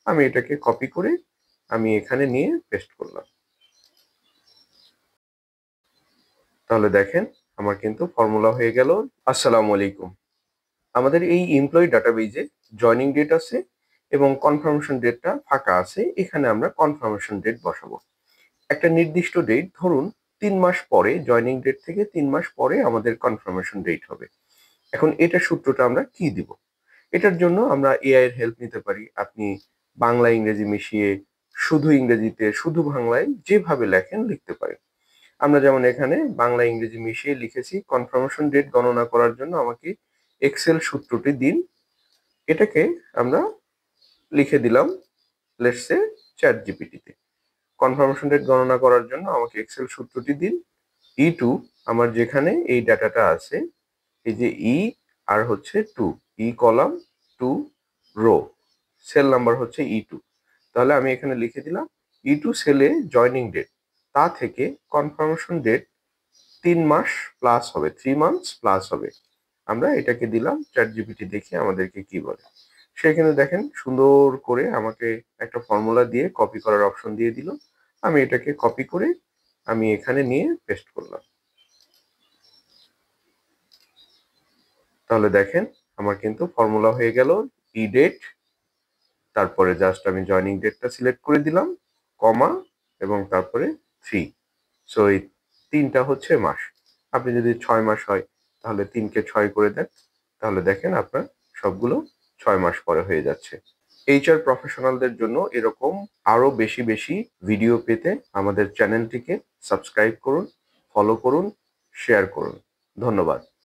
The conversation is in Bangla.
আমি এটাকে কপি করে আমি এখানে নিয়ে পেস্ট করলাম। তাহলে দেখেন আমার কিন্তু ফর্মুলা হয়ে গেল। আসসালামু আলাইকুম। আমাদের এই এমপ্লয়ি ডাটাবেজে জয়নিং ডেট আছে এবং কনফার্মেশন ডেটটা ফাঁকা আছে। এখানে আমরা কনফার্মেশন ডেট বসাবো। একটা নির্দিষ্ট ডেট, ধরুন ৩ মাস পরে, জয়নিং ডেট থেকে ৩ মাস পরে আমাদের কনফার্মেশন ডেট হবে। এখন এটার সূত্রটা আমরা কি দিব? এটার জন্য আমরা এআই এর হেল্প নিতে পারি। আপনি বাংলা ইংরেজি মিশিয়ে শুধু ইংরেজিতে, শুধু বাংলায় যেভাবে লেখেন লিখতে পারেন। আমরা যেমন এখানে বাংলা ইংরেজি মিশিয়ে লিখেছি, কনফার্মেশন ডেট গণনা করার জন্য আমাকে এক্সেল সূত্রটি দিন। এটাকে আমরা লিখে দিলাম লেটস সে চ্যাট জিপিটিতে। কনফার্মেশন ডেট গণনা করার জন্য আমাকে এক্সেল সূত্রটি দিন। E2, আমার যেখানে এই ডাটাটা আছে, এই যে ই আর হচ্ছে 2, ই কলাম 2 রো, সেল নাম্বার হচ্ছে E2। তাহলে আমি এখানে লিখে দিলাম E2 সেলে জয়নিং ডেট, তা থেকে কনফার্মেশন ডেট 3 মাস প্লাস হবে, 3 মান্থস প্লাস হবে। আমরা এটাকে দিলাম, চ্যাট জিপিটি দেখি আমাদেরকে কি বলে। সেখানে দেখেন সুন্দর করে আমাকে একটা ফর্মুলা দিয়ে কপি করার অপশন দিয়ে দিল। আমি এটাকে কপি করে আমি এখানে নিয়ে পেস্ট করলাম। তাহলে দেখেন আমার কিন্তু ফর্মুলা হয়ে গেল ই ডেট, তারপরে জাস্ট আমি জয়নিং ডেটটা সিলেক্ট করে দিলাম, কমা এবং তারপরে 3। সো এই 3টা হচ্ছে মাস। আপনি যদি 6 মাস হয় তাহলে 3 কে 6 করে দেন, তাহলে দেখেন আপনার সবগুলো 6 মাস পরে হয়ে যাচ্ছে। এইচআর প্রফেশনালদের জন্য এরকম আরো বেশি বেশি ভিডিও পেতে আমাদের চ্যানেলটিকে সাবস্ক্রাইব করুন, ফলো করুন, শেয়ার করুন। ধন্যবাদ।